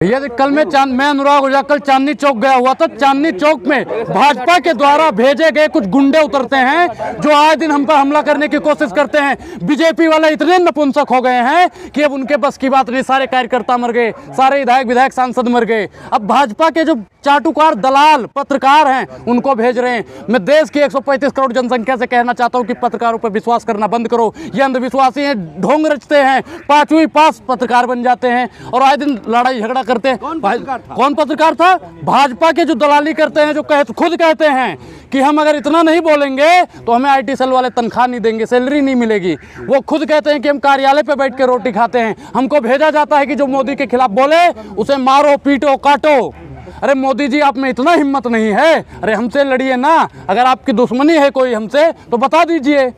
भैया कल मैं अनुराग ओझा कल चांदनी चौक गया हुआ था। चांदनी चौक में भाजपा के द्वारा भेजे गए कुछ गुंडे उतरते हैं जो आए दिन हम पर हमला करने की कोशिश करते हैं। बीजेपी वाले इतने नपुंसक हो गए हैं कि अब उनके बस की बात नहीं। सारे कार्यकर्ता मर गए, सारे विधायक सांसद मर गए। अब भाजपा के जो चाटुकार दलाल पत्रकार हैं उनको भेज रहे हैं। मैं देश की 135 करोड़ जनसंख्या से कहना चाहता हूं कि पत्रकारों पर विश्वास करना बंद करो। ये अंधविश्वासी हैं, ढोंग रचते हैं, पांचवी पास पत्रकार बन जाते हैं और आए दिन लड़ाई झगड़ा करते हैं। कौन पत्रकार था? भाजपा के जो दलाली करते हैं, जो खुद कहते हैं कि हम अगर इतना नहीं बोलेंगे तो हमें IT सेल वाले तनख्वाह नहीं देंगे, सैलरी नहीं मिलेगी। वो खुद कहते हैं कि हम कार्यालय पे बैठ के रोटी खाते हैं। हमको भेजा जाता है कि जो मोदी के खिलाफ बोले उसे मारो, पीटो, काटो। अरे मोदी जी, आप में इतना हिम्मत नहीं है? अरे हमसे लड़िए ना। अगर आपकी दुश्मनी है कोई हमसे तो बता दीजिए।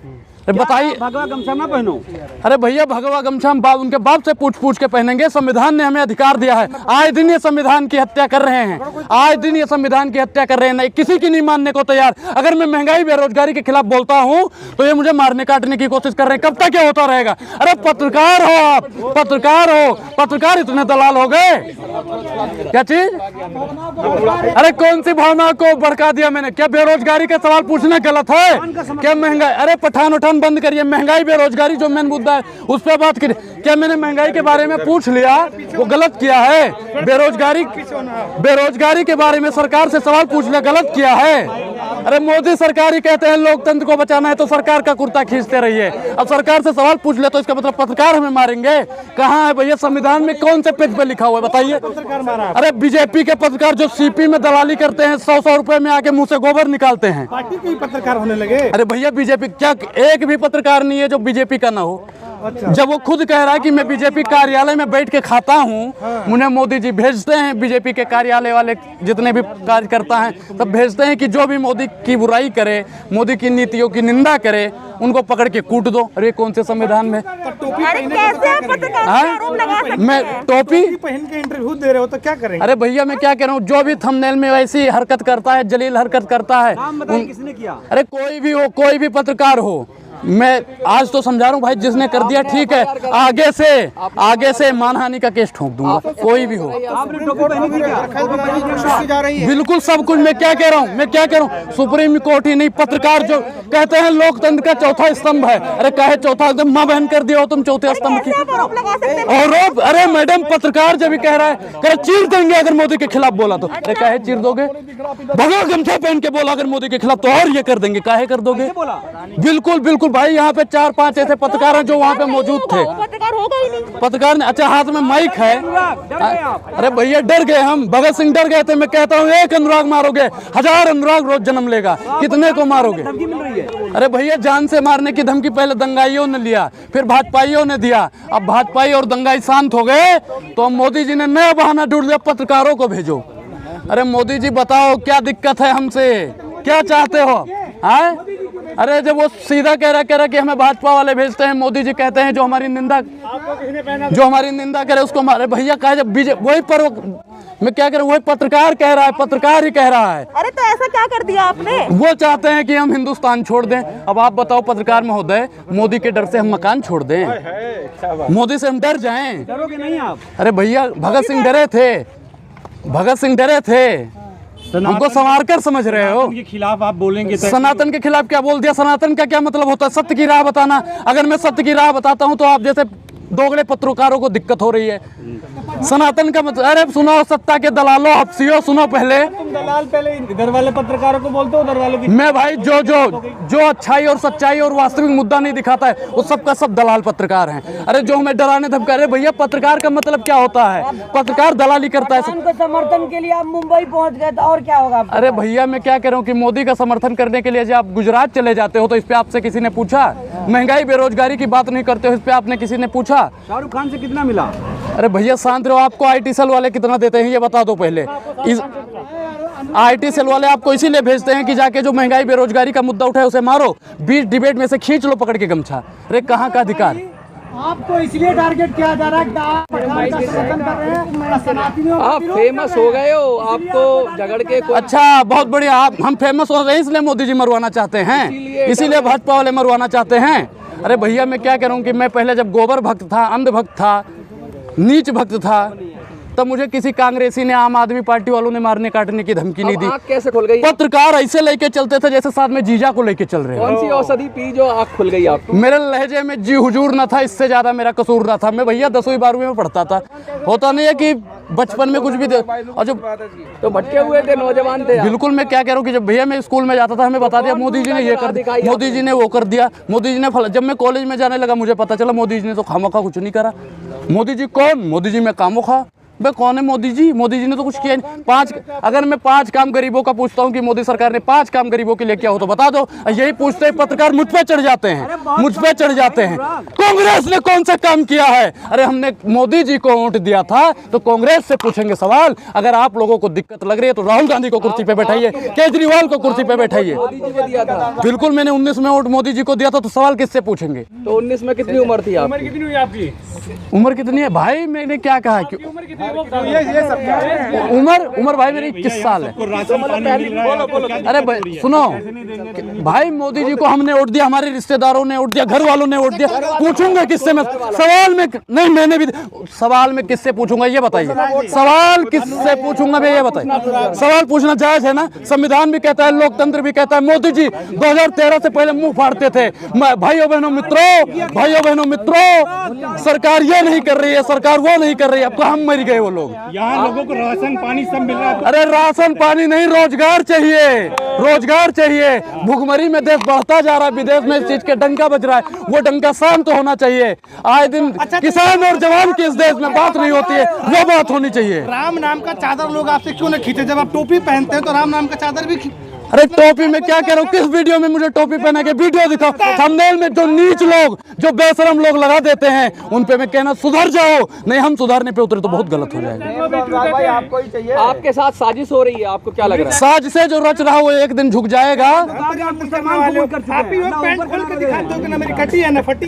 बताइए। भगवा गमछा ना पहनो। अरे भैया, भगवा गमछा हम उनके बाप से पूछ के पहनेंगे। संविधान ने हमें अधिकार दिया है। आए दिन ये संविधान की हत्या कर रहे हैं, आए दिन ये संविधान की हत्या कर रहे हैं। नहीं, किसी की नहीं मानने को तैयार। अगर मैं महंगाई बेरोजगारी के खिलाफ बोलता हूँ तो ये मुझे मारने काटने की कोशिश कर रहे हैं। कब तक ये होता रहेगा? अरे पत्रकार हो आप, पत्रकार हो, पत्रकार इतने दलाल हो गए। क्या चीज? अरे कौन सी भावना को भड़का दिया मैंने? क्या बेरोजगारी का सवाल पूछना गलत है? क्या महंगाई? अरे पठान बंद करिए। महंगाई बेरोजगारी जो मेन मुद्दा है उस पर बात करिए। क्या मैंने महंगाई के बारे में पूछ लिया? वो गलत किया है। बेरोजगारी के बारे में सरकार से सवाल पूछ लिया, गलत किया है। अरे मोदी सरकार ही कहते हैं लोकतंत्र को बचाना है तो सरकार का कुर्ता खींचते रहिए। अब सरकार से सवाल पूछ ले तो इसका मतलब पत्रकार हमें मारेंगे? कहाँ है भैया? संविधान में कौन से पेज पे लिखा हुआ है बताइए? अरे बीजेपी के पत्रकार जो CP में दलाली करते हैं, 100 रुपए में आके मुंह से गोबर निकालते हैं, पार्टी के पत्रकार होने लगे। अरे भैया, बीजेपी क्या एक भी पत्रकार नहीं है जो बीजेपी का ना हो। अच्छा। जब वो खुद कह रहा है कि मैं बीजेपी कार्यालय में बैठ के खाता हूँ, मुझे मोदी जी भेजते हैं, बीजेपी के कार्यालय वाले जितने भी कार्यकर्ता हैं सब भेजते हैं कि जो भी मोदी की बुराई करे, मोदी की नीतियों की निंदा करे, उनको पकड़ के कूट दो। अरे कौन से संविधान में? मैं टोपी पहन के इंटरव्यू दे रहे हो तो क्या करेंगे? अरे भैया, मैं क्या कह रहा हूँ, जो भी थंबनेल में वैसी हरकत करता है, जलील हरकत करता है, किसने किया? अरे कोई भी हो, कोई भी पत्रकार हो, मैं आज तो समझा रहा हूँ भाई, जिसने कर दिया ठीक है, आगे से मानहानि का केस ठोक दूंगा, कोई भी हो। बिल्कुल सब कुछ। मैं क्या कह रहा हूँ, सुप्रीम कोर्ट ही नहीं, पत्रकार जो कहते हैं लोकतंत्र का चौथा स्तंभ है। अरे कहे चौथा स्तंभ? माँ बहन कर दिया हो तुम चौथे स्तंभ की। और अरे मैडम, पत्रकार जब भी कह रहा है, कह चीर देंगे अगर मोदी के खिलाफ बोला तो। अरे काहे चीर दोगे? भगवा गमछा पहन के बोला अगर मोदी के खिलाफ तो और ये कर देंगे। काहे कर दोगे? बिल्कुल भाई, यहाँ पे 4-5 ऐसे पत्रकार हैं जो वहाँ पे मौजूद थे। पत्रकार ने, अच्छा हाथ में माइक है। अरे भैया, डर गए हम। भगत सिंह डर गए थे। मैं कहता हूँ एक अनुराग मारोगे 1000 अनुराग रोज जन्म लेगा। कितने को मारोगे? अरे भैया, जान से मारने की धमकी पहले दंगाइयों ने लिया, फिर भाजपाइयों ने दिया। अब भाजपाई और दंगाई शांत हो गए तो मोदी जी ने नया बहाना ढूंढ लिया, पत्रकारों को भेजो। अरे मोदी जी बताओ क्या दिक्कत है हमसे? क्या चाहते हो? अरे जब वो सीधा कह रहा कि हमें भाजपा वाले भेजते हैं, मोदी जी कहते हैं जो हमारी निंदा करे उसको मारे। भैया कहे जब वही पर मैं क्या करूं, वही पत्रकार कह रहा है, पत्रकार ही कह रहा है। अरे तो ऐसा क्या कर दिया आपने? वो चाहते हैं कि हम हिंदुस्तान छोड़ दें। अब आप बताओ पत्रकार महोदय, मोदी के डर से हम मकान छोड़ दें? मोदी से हम डर जाएं? डरोगे नहीं आप? अरे भैया, भगत सिंह डरे थे। हमको संवार कर समझ रहे हो? के खिलाफ आप बोलेंगे? सनातन के खिलाफ क्या बोल दिया? सनातन का क्या मतलब होता है? सत्य की राह बताना। अगर मैं सत्य की राह बताता हूँ तो आप जैसे दोगले पत्रकारों को दिक्कत हो रही है। सनातन का मतलब, अरे सुनो, सत्ता के दलालों, हफ्सियों, सुनो पहले। तुम दलाल पहले इधर वाले पत्रकारों को बोलते हो, उधर वालों की। मैं भाई जो अच्छाई और सच्चाई और वास्तविक मुद्दा नहीं दिखाता है वो सबका सब दलाल पत्रकार हैं। अरे जो हमें डराने धमका रहे, भैया पत्रकार का मतलब क्या होता है? पत्रकार दलाली करता है। समर्थन के लिए आप मुंबई पहुंच गए तो और क्या होगा? अरे भैया, मैं क्या कह रहा हूँ कि मोदी का समर्थन करने के लिए जब आप गुजरात चले जाते हो तो इस पे आपसे किसी ने पूछा? महंगाई बेरोजगारी की बात नहीं करते हो, इस पे आपने किसी ने पूछा? शाहरुख खान से कितना मिला? अरे भैया शांत रहो। आपको IT सेल वाले कितना देते हैं ये बता दो पहले। IT सेल वाले आपको इसीलिए भेजते हैं कि जाके जो महंगाई बेरोजगारी का मुद्दा उठाए उसे मारो, बीच डिबेट में से खींच लो पकड़ के गमछा। अरे कहाँ का अधिकार? आपको इसलिए टारगेट किया जा रहा है कि आप फेमस हो गए हो, आपको झगड़ के अच्छा, बहुत बढ़िया। हम फेमस हो रहे हैं इसलिए मोदी जी मरवाना चाहते हैं, इसीलिए भाजपा वाले मरवाना चाहते हैं। अरे भैया, मैं क्या कह रहा हूँ कि मैं पहले जब गोबर भक्त था, अंध भक्त था, नीच भक्त था, तब मुझे किसी कांग्रेसी ने, आम आदमी पार्टी वालों ने मारने काटने की धमकी नहीं दी। आँख कैसे खुल गई? पत्रकार ऐसे लेके चलते थे जैसे साथ में जीजा को लेके चल रहे हैं। कौन सी औषधि पी जो आँख खुल गई आपको? मेरे लहजे में जी हुजूर ना था, इससे ज्यादा मेरा कसूर ना था। मैं भैया 10वीं 12वीं में पढ़ता था। होता नहीं है कि बचपन में कुछ भी और जब तो भटके हुए थे, नौजवान थे आप। बिल्कुल मैं क्या कह रहा हूँ कि जब भैया मैं स्कूल में जाता था हमें बता दिया मोदी जी ने ये कर दिया, मोदी जी ने वो कर दिया, मोदी जी ने जब मैं कॉलेज में जाने लगा मुझे पता चला मोदी जी ने तो खामोखा कुछ नहीं करा। मोदी जी कौन? मोदी जी में खामोखा बे कौन है मोदी जी? मोदी जी ने तो कुछ किया नहीं। अगर मैं 5 काम गरीबों का पूछता हूँ कि मोदी सरकार ने 5 काम गरीबों के लिए किया हो तो बता दो। यही पूछते हैं पत्रकार मुझ पे चढ़ जाते हैं, मुझ पे चढ़ जाते हैं। कांग्रेस ने कौन सा काम किया है? अरे हमने मोदी जी को वोट दिया था तो कांग्रेस से पूछेंगे सवाल। अगर आप लोगों को दिक्कत लग रही है तो राहुल गांधी को कुर्सी पे बैठाइए, केजरीवाल को कुर्सी पे बैठाइए। बिल्कुल मैंने 19 में वोट मोदी जी को दिया था तो सवाल किससे पूछेंगे? तो 19 में कितनी उम्र थी आपकी? कितनी हुई आपकी? उम्र कितनी है भाई? मैंने क्या कहा कि उम्र भाई मेरी 21 साल है। अरे भाई सुनो भाई, मोदी जी को हमने वोट दिया, हमारे रिश्तेदारों ने वोट दिया, घर वालों ने वोट दिया। पूछूंगा किससे मैं? सवाल में नहीं, मैंने भी सवाल में किससे पूछूंगा ये बताइए? सवाल किससे पूछूंगा मैं ये बताइए? सवाल पूछना जायज है ना? संविधान भी कहता है, लोकतंत्र भी कहता है। मोदी जी 2013 से पहले मुंह फाड़ते थे। भाइयों बहनों मित्रों, सरकार ये नहीं कर रही है, सरकार वो नहीं कर रही है। अब तो हम मर गए वो लोग। यहाँ लोगों को राशन पानी सब मिल रहा है। अरे राशन पानी नहीं, रोजगार चाहिए, रोजगार चाहिए। भुखमरी में देश बढ़ता जा रहा है, विदेश में इस चीज के डंका बज रहा है। वो डंका शांत तो होना चाहिए। आए दिन किसान और जवान की इस देश में बात नहीं होती है, वो बात होनी चाहिए। राम नाम का चादर लोग आपसे क्यों नहीं खींचे? जब आप टोपी पहनते हैं तो राम नाम का चादर भी अरे टोपी में क्या कह रहा हूँ? किस वीडियो में मुझे टोपी पहना के वीडियो दिखाओ। थंबनेल में जो नीच लोग, जो बेशरम लोग लगा देते हैं उन पे मैं कहना सुधर जाओ। नहीं, हम सुधारने पे उतरे तो बहुत गलत हो जाएगा। आपके साथ साजिश हो रही है, आपको क्या लग रहा है? साजिश से जो रच रहा वो एक दिन झुक जाएगा।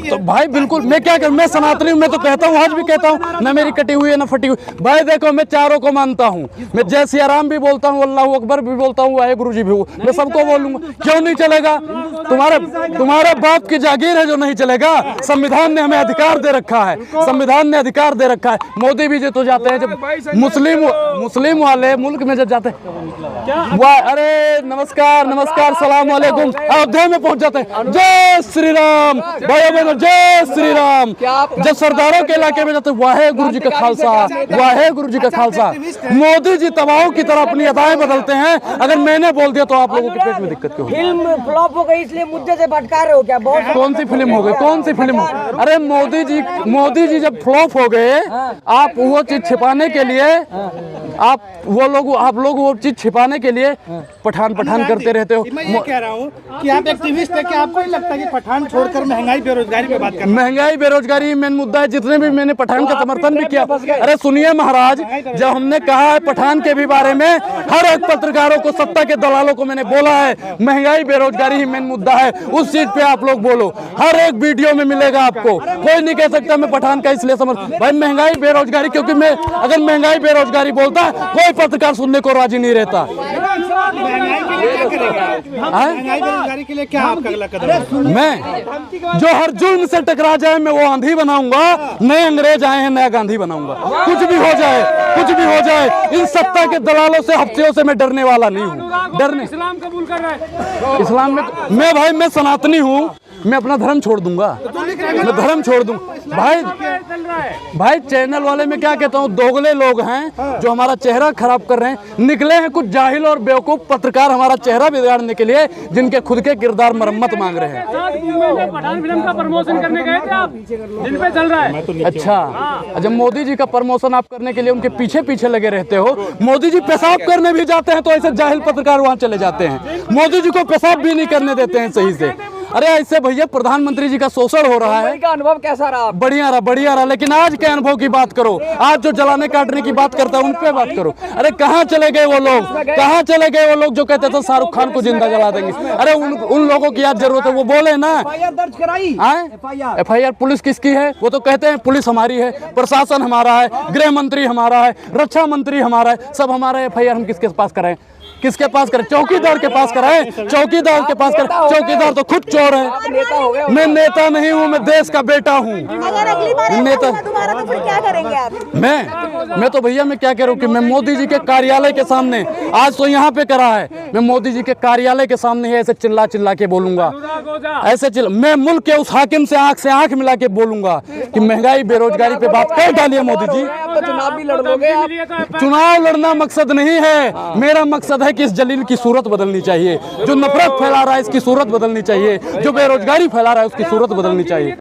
तो भाई बिल्कुल मैं क्या करूं? मैं सनातनी हूं, मैं तो कहता हूं, आज भी कहता हूं ना मेरी कटी हुई है ना फटी हुई। भाई देखो मैं चारों को मानता हूं। मैं जय सिया राम भी बोलता हूं, अल्लाह अकबर भी बोलता हूं, वाहेगुरु जी भी, मैं सबको बोलूंगा। क्यों नहीं चलेगा? तुम्हारे बाप की जागीर है जो नहीं चलेगा। संविधान ने हमें अधिकार दे रखा है, संविधान ने अधिकार दे रखा है। मोदी भी तो जाते हैं जब मुस्लिम वाले मुल्क में जब जाते हैं, अरे नमस्कार सलाम वालेकुम, अयोध्या में पहुंच जाते हैं, जय श्री राम भाई बहनों, जय श्री राम। जब सरदारों के इलाके में जाते हैं, वाहेगुरु जी का खालसा, वाहेगुरु जी का खालसा। मोदी जी तबाहों की तरह अपनी अदाएं बदलते हैं। अगर मैंने बोल दिया तो आप लोगों के पेट में दिक्कत क्यों? फिल्म फ्लॉप हो गई इसलिए मुद्दे से भटका रहे हो क्या? बहुत कौन सी फिल्म हो गई? कौन सी फिल्म? अरे मोदी जी जब फ्लॉप हो गए, आप वो चीज छिपाने के लिए आप लोग वो चीज छिपाने के लिए पठान करते रहते हो। मैं ये कह रहा हूँ कि आप एक्टिविस्ट है कि आपको नहीं लगता कि पठान छोड़कर महंगाई बेरोजगारी पे बात करना? महंगाई बेरोजगारी मेन मुद्दा है। जितने भी मैंने पठान का समर्थन भी किया। अरे सुनिए महाराज, जब हमने कहा है पठान के भी बारे में, हर एक पत्रकारों को, सत्ता के दलालों को मैंने बोला है महंगाई बेरोजगारी ही मेन मुद्दा है। उस चीज पे आप लोग बोलो, हर एक वीडियो में मिलेगा आपको। कोई नहीं कह सकता मैं पठान का इसलिए समर्थन। भाई महंगाई बेरोजगारी, क्योंकि मैं अगर महंगाई बेरोजगारी बोलता कोई पत्रकार सुनने को राजी नहीं रहता। महंगाई बेरोजगारी के लिए क्या आपका अगला कदम? मैं जो हर जुल्म से टकरा जाए मैं वो आंधी बनाऊंगा। नए अंग्रेज आए हैं, नया गांधी बनाऊंगा। कुछ भी हो जाए, इन सत्ता के दलालों से, हफ्तियों से मैं डरने वाला नहीं हूँ। डरने इस्लाम कबूल कर रहा है। इस्लाम में मैं सनातनी हूँ। मैं अपना धर्म छोड़ दूंगा, मैं धर्म छोड़ दूंगा। भाई चैनल वाले में क्या कहता हूँ, दोगले लोग हैं जो हमारा चेहरा खराब कर रहे हैं। निकले हैं कुछ जाहिल और बेवकूफ पत्रकार हमारा चेहरा बिगाड़ने के लिए, जिनके खुद के किरदार मरम्मत मांग रहे हैं। पठान फिल्म का प्रमोशन करने गए थे आप, जिन पे चल रहा है। अच्छा, जब मोदी जी का प्रमोशन आप करने के लिए उनके पीछे लगे रहते हो। मोदी जी पेशाब करने भी जाते हैं तो ऐसे जाहिल पत्रकार वहाँ चले जाते हैं। मोदी जी को पेशाब भी नहीं करने देते हैं सही से। अरे ऐसे भैया प्रधानमंत्री जी का शोषण हो रहा है। का अनुभव कैसा रहा? बढ़िया रहा। लेकिन आज के अनुभव की बात करो, आज जो जलाने काटने की बात करता है उन पे बात करो। अरे कहाँ चले गए वो लोग, जो कहते थे शाहरुख खान को जिंदा जला देंगे। अरे उन लोगों की आज जरूरत है, वो बोले ना। दर्ज कराई FIR पुलिस किसकी है? वो तो कहते हैं पुलिस हमारी है, प्रशासन हमारा है, गृह मंत्री हमारा है, रक्षा मंत्री हमारा है, सब हमारा है। FIR हम किसके पास कराएं? किसके पास करे? चौकीदार के पास कराए, चौकीदार के पास करे। चौकीदार तो खुद चोर है। नेता हो गए। मैं नेता नहीं हूँ, मैं देश का बेटा हूँ। अगर अगली बार नेता दोबारा तो फिर क्या करेंगे आप? मैं तो भैया मैं क्या कह रहा हूँ कि मैं मोदी जी के कार्यालय के सामने, आज तो यहाँ पे करा है, मैं मोदी जी के कार्यालय के सामने ही ऐसे चिल्ला चिल्ला के बोलूंगा, ऐसे मैं मुल्क के उस हाकिम से आंख मिला के बोलूंगा कि महंगाई बेरोजगारी पे बात कर डालिए मोदी जी। आप तो चुनाव भी लड़ लोगे आप। चुनाव लड़ना मकसद नहीं है, मेरा मकसद है कि इस जलील की सूरत बदलनी चाहिए। जो नफरत फैला रहा है इसकी सूरत बदलनी चाहिए, जो बेरोजगारी फैला रहा है उसकी सूरत बदलनी चाहिए।